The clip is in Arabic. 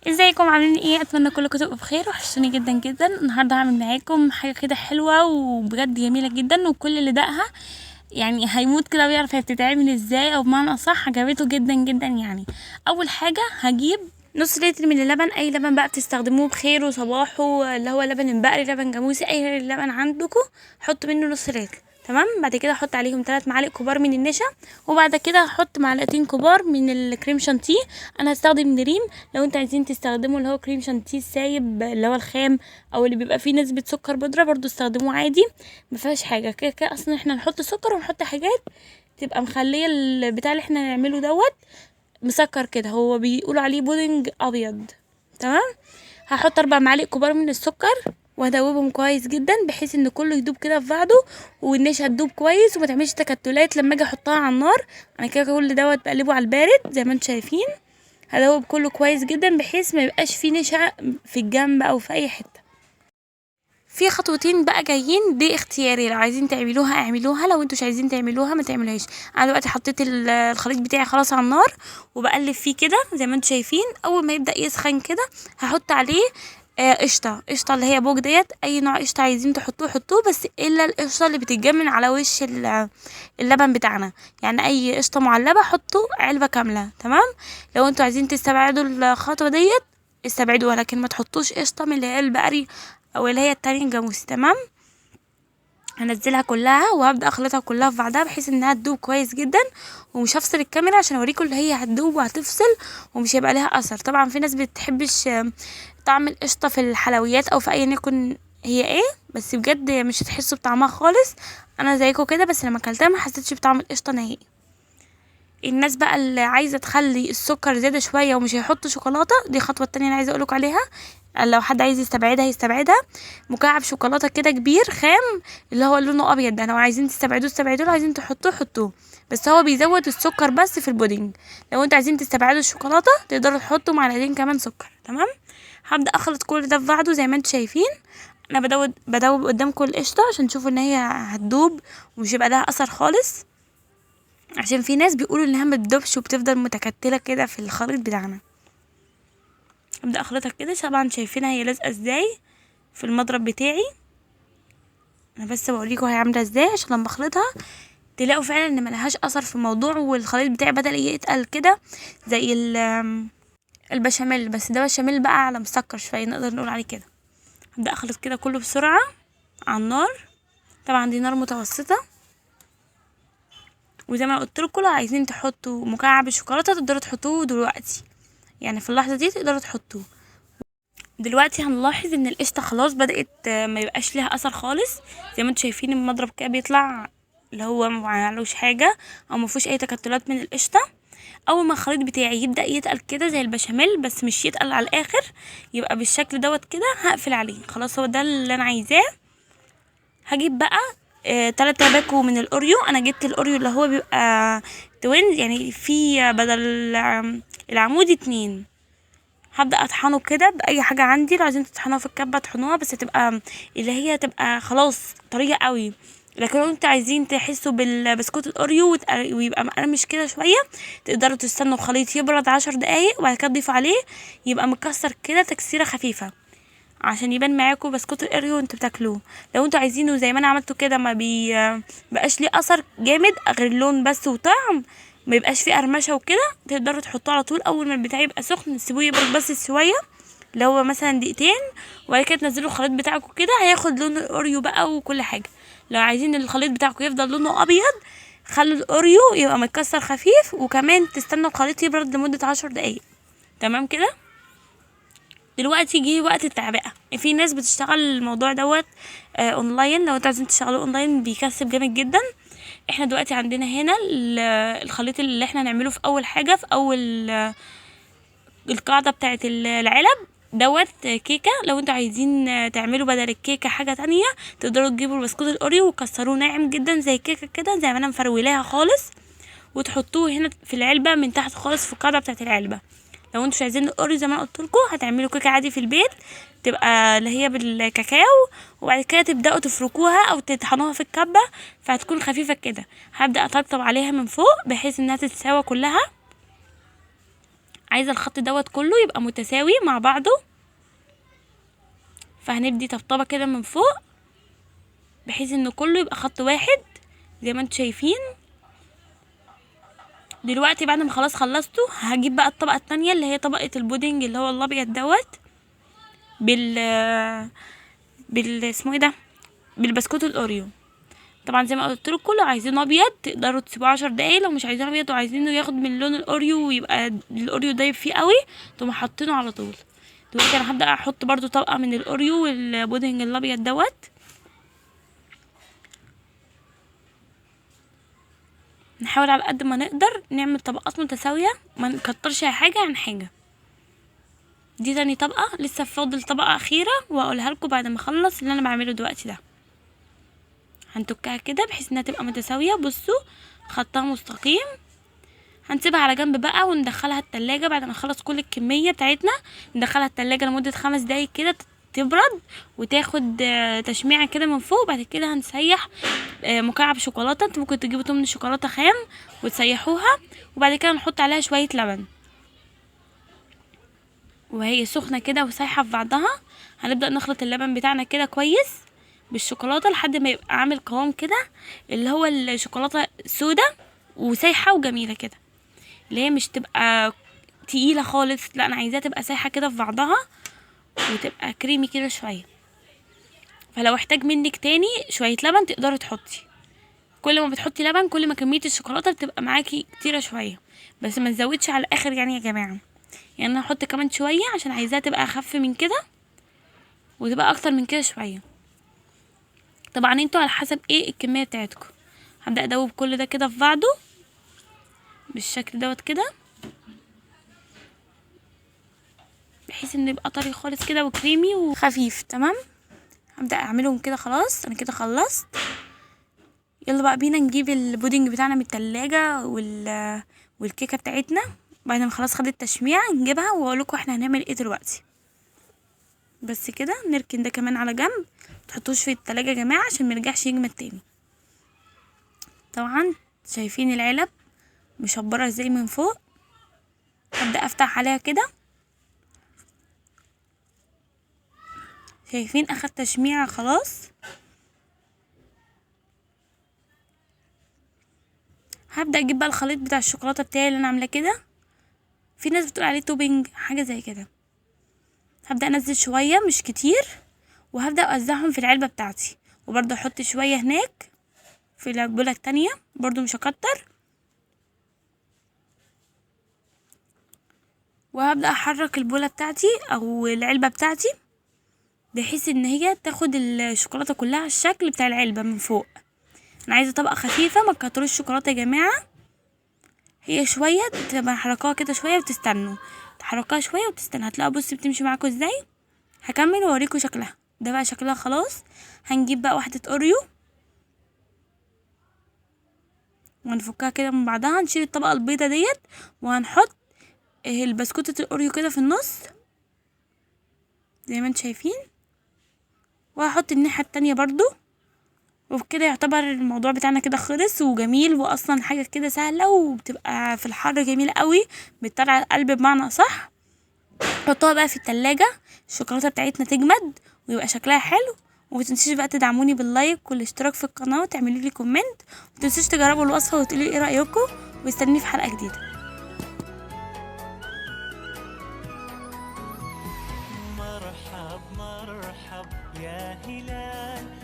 ازيكم عاملين ايه؟ اتمنى كلكم تبقوا بخير. وحشتوني جدا جدا. النهارده هعمل معاكم حاجه كده حلوه وبجد جميله جدا، وكل اللي دقها يعني هيموت كده ويعرف هي بتتعمل ازاي، او بمعنى اصح عجبته جدا جدا. يعني اول حاجه هجيب نص لتر من اللبن، اي لبن بقى بتستخدموه بخير وصباحه، اللي هو لبن البقري، لبن جاموسي، اي لبن عندكم حطوا منه نص لتر. تمام. بعد كده احط عليهم 3 معالق كبار من النشا، وبعد كده هحط معلقتين كبار من الكريم شانتيه. انا هستخدم دريم. لو انتوا عايزين تستخدموا اللي هو كريم شانتيه السايب اللي هو الخام، او اللي بيبقى فيه نسبة سكر بودرة، برضو استخدموه عادي، ما فيهاش حاجة. كده كده اصلا احنا نحط سكر ونحط حاجات تبقى مخلية البتاع اللي احنا نعمله مسكر كده. هو بيقولوا عليه بودنج ابيض. تمام. هحط 4 معالق كبار من السكر وهدوبهم كويس جدا بحيث ان كله يدوب كده في بعضه، والنشا تدوب كويس وما تعملش تكتلات لما اجي احطها على النار. انا كده كل بقلبه على البارد زي ما انتم شايفين. هدوب كله كويس جدا بحيث ما يبقاش فيه نشا في الجنب او في اي حته. في خطوتين بقى جايين، دي اختياري، لو عايزين تعملوها اعملوها، لو انتوا مش عايزين تعملوها ما تعملوهاش. انا دلوقتي حطيت الخليط بتاعي خلاص على النار، وبقلب فيه كده زي ما انتوا شايفين. اول ما يبدا يسخن كده هحط عليه قشطه اللي هي بوك ديت. اي نوع قشطه عايزين تحطوه حطوه، بس الا القشطه اللي بتتجمن على وش اللبن بتاعنا. يعني اي قشطه معلبه حطوا علبه كامله. تمام. لو انتوا عايزين تستبعدوا الخطوه ديت استبعدوها، لكن ما تحطوش قشطه من اللي هي البقري او اللي هي التانية الجاموسي. تمام. هنزلها كلها وهبدا اخلطها كلها في بعضها بحيث انها تدوب كويس جدا. ومش هفصل الكاميرا عشان اوريكم اللي هي هتدوب وهتفصل ومش هيبقى لها اثر. طبعا في ناس بتحبش طعم القشطه في الحلويات او في ايا يكن هي ايه، بس بجد مش هتحسوا بطعمها خالص. انا زيكم كده، بس لما اكلتها ما حسيتش بطعم القشطه نهائي. الناس بقى اللي عايزه تخلي السكر زياده شويه ومش هيحطوا شوكولاته، دي الخطوه التانية اللي عايزه اقولك عليها. لو حد عايز يستبعدها يستبعدها. مكعب شوكولاته كده كبير خام اللي هو لونه ابيض ده، لو عايزين تستبعدوه استبعدوه، لو عايزين تحطوه حطوه، بس هو بيزود السكر بس في البودنج. لو انتوا عايزين تستبعدوا الشوكولاته تقدروا تحطوا معلقتين كمان سكر. تمام. هبدا اخلط كل ده في بعضه زي ما انتوا شايفين. انا بدوب قدامكم القشطه عشان تشوفوا ان هي هتدوب ومش هيبقى لها اثر خالص، عشان في ناس بيقولوا انها ما بتدوبش وبتفضل متكتله كده في الخليط بتاعنا. ابدا اخلطها كده. طبعا شايفينها هي لازقه ازاي في المضرب بتاعي. انا بس بوريكم هي عامله ازاي عشان لما اخلطها تلاقوا فعلا ان ملهاش اثر في الموضوع، والخليط بتاعي بدأ يتقل كده زي البشاميل، بس ده بشاميل بقى على مسكر شويه نقدر نقول عليه كده. هبدا اخلط كده كله بسرعه على النار. طبعا دي نار متوسطه. وزي ما قلت لكم لو عايزين تحطوا مكعب الشوكولاته تقدروا تحطوه دلوقتي، يعني في اللحظه دي تقدروا تحطوه. دلوقتي هنلاحظ ان القشطه خلاص بدات ما يبقاش ليها اثر خالص. زي ما انتم شايفين المضرب كده بيطلع اللي هو ما عليهوش حاجه او ما فيهوش اي تكتلات من القشطه. اول ما الخليط بتاعي يبدا يتقل كده زي البشاميل بس مش يتقل على الاخر، يبقى بالشكل كده هقفل عليه. خلاص هو ده اللي انا عايزاه. هجيب بقى 3 باكو من الاوريو. انا جبت الاوريو اللي هو بيبقى توينز، يعني في بدل العمود 2. هبدأ اطحنه كده بأي حاجة عندي. لو عايزين تطحنوها في الكبة اطحنوها، بس تبقى اللي هي تبقى خلاص طرية قوي. لكن لو انتوا عايزين تحسوا بالبسكوت الاوريو ويبقى مقرمش كده شوية، تقدروا تستنوا الخليط يبرد 10 دقايق وبعد كده تضيفوا عليه يبقى متكسر كده تكسيرة خفيفة عشان يبان معاكم بسكوت الاوريو وانتوا بتاكلوه. لو انتوا عايزينه زي ما انا عملته كده ما بقاش ليه اثر جامد غير اللون بس وطعم، ما يبقاش فيه قرمشه وكده، تقدروا تحطوه على طول. اول ما البتاع يبقى سخن تسيبوه يبرد بس شويه، اللي هو مثلا دقيقتين، وبعد كده تنزلوا الخليط بتاعكم كده هياخد لون الاوريو بقى وكل حاجه. لو عايزين الخليط بتاعكم يفضل لونه ابيض خلوا الاوريو يبقى متكسر خفيف، وكمان تستنوا الخليط يبرد لمده 10 دقايق. تمام كده. دلوقتي جه وقت التعبئه. في ناس بتشتغل الموضوع اونلاين. لو انتوا عايزين تشتغلوا اونلاين بيكسب جامد جدا. احنا دلوقتي عندنا هنا الخليط اللي احنا نعمله في اول حاجه في اول القاعده بتاعه العلب كيكه. لو انتوا عايزين تعملوا بدل الكيكه حاجه تانية تقدروا تجيبوا البسكوت الاوريو وتكسروه ناعم جدا زي الكيكه كده زي ما انا مفرولاها خالص، وتحطوه هنا في العلبه من تحت خالص في القاعده بتاعه العلبه. لو انتوا مش عايزين الاوريو زي ما انا قلت لكم هتعملوا كيكه عادي في البيت تبقى اللي هي بالكاكاو، وبعد كده تبداوا تفركوها او تطحنوها في الكبه فهتكون خفيفه كده. هبدا اطبطب عليها من فوق بحيث انها تتساوى كلها. عايزة الخط دوت كله يبقى متساوي مع بعضه، فهنبدي طبطبة كده من فوق بحيث ان كله يبقى خط واحد زي ما انتوا شايفين. دلوقتي بعد ما خلاص خلصته هجيب بقى الطبقة التانية اللي هي طبقة البودنج اللي هو الابيض دوت اسمه ايه ده، بالبسكوت الاوريو. طبعا زي ما قلت لكم لو عايزينه ابيض تقدروا تسيبوه 10 دقايق، لو مش عايزينه ابيض وعايزينه ياخد من لون الاوريو ويبقى الاوريو دايب فيه قوي تقوموا حاطينه على طول. دلوقتي انا هبدا احط برضو طبقه من الاوريو والبودنج الابيض دوت. نحاول على قد ما نقدر نعمل طبقات متساويه، ما نكترش حاجه عن حاجه. دي تاني طبقه، لسه فاضل طبقه اخيره وهقولها لكم بعد ما اخلص اللي انا بعمله دلوقتي ده. هنتكها كده بحيث انها تبقى متساويه. بصوا خطها مستقيم. هنسيبها على جنب بقى وندخلها التلاجة بعد ما نخلص كل الكمية بتاعتنا. ندخلها التلاجة لمدة 5 دقايق كده تبرد وتاخد تشميعة كده من فوق. بعد كده هنسيح مكعب شوكولاتة، انتوا ممكن تجيبوا تمن شوكولاتة خام وتسيحوها، وبعد كده نحط عليها شوية لبن وهي سخنة كده وسايحة في بعضها. هنبدأ نخلط اللبن بتاعنا كده كويس بالشوكولاتة لحد ما يبقى عامل قوام كده اللي هو الشوكولاتة سودة وسايحة وجميلة كده، اللي هي مش تبقى تقيلة خالص، لا انا عايزاها تبقى سايحة كده في بعضها وتبقى كريمي كده شوية. فلو احتاج منك تاني شوية لبن تقدري تحطي، كل ما بتحطي لبن كل ما كمية الشوكولاتة بتبقى معاكي كتيرة شوية، بس ما تزودش على الاخر يعني يا جماعة. يعني انا هحط كمان شوية عشان عايزاها تبقى اخف من كده وتبقى اكتر من كده شوية. طبعا انتوا على حسب ايه الكمية بتاعتكم. هبدأ ادوب كل ده كده في بعضه بالشكل دوت كده بحيث انه يبقى طري خالص كده وكريمي وخفيف. تمام، هبدأ اعملهم كده. خلاص انا كده خلصت. يلا بقى بينا نجيب البودنج بتاعنا من التلاجة والكيكة بتاعتنا بعد ما خلاص خدت تشميع نجيبها واقول لكم احنا هنعمل ايه دلوقتي. بس كده نركن ده كمان على جنب، متحطوش في التلاجة يا جماعة عشان مرجعش يجمد تاني. طبعا شايفين العلب مشبرة ازاي من فوق. هبدأ افتح عليها كده، شايفين اخد تشميعة خلاص. هبدأ اجيب بقى الخليط بتاع الشوكولاتة بتاعي اللي انا عاملاه كده، في ناس بتقول عليه توبينج حاجة زي كده. هبدأ انزل شوية مش كتير وهبدأ اوزعهم في العلبة بتاعتي، وبرضه احط شوية هناك في العلبة التانية برضه مش هكتر. وهبدأ احرك البولة بتاعتي او العلبة بتاعتي بحيث ان هي تاخد الشوكولاتة كلها على الشكل بتاع العلبة من فوق. انا عايزة طبقة خفيفة، ما تكتروش الشوكولاتة يا جماعة، هي شوية تبقى حركوها كده شوية وتستنوا، تحركوها شوية وتستنوا هتلاقوا بصي بتمشي معاكم ازاي. هكمل واوريكم شكلها. ده بقى شكلها خلاص. هنجيب بقى واحدة اوريو وهنفكها كده من بعضها، نشيل الطبقة البيضة ديت وهنحط البسكوتة الاوريو كده في النص زي ما انتم شايفين، وهحط الناحية التانية برضو. وبكده يعتبر الموضوع بتاعنا كده خلص وجميل، واصلا حاجة كده سهلة وبتبقى في الحر جميلة قوي بتطلع القلب بمعنى صح. حطوها بقى في التلاجة الشوكولاتة بتاعتنا تجمد ويبقى شكلها حلو. ومتنسيش بقى تدعموني باللايك والاشتراك في القناة وتعملوا لي كومنت، ومتنسوش تجربوا الوصفة وتقولي ايه رأيكم، واستنوني في حلقة جديدة. مرحب مرحب يا هلال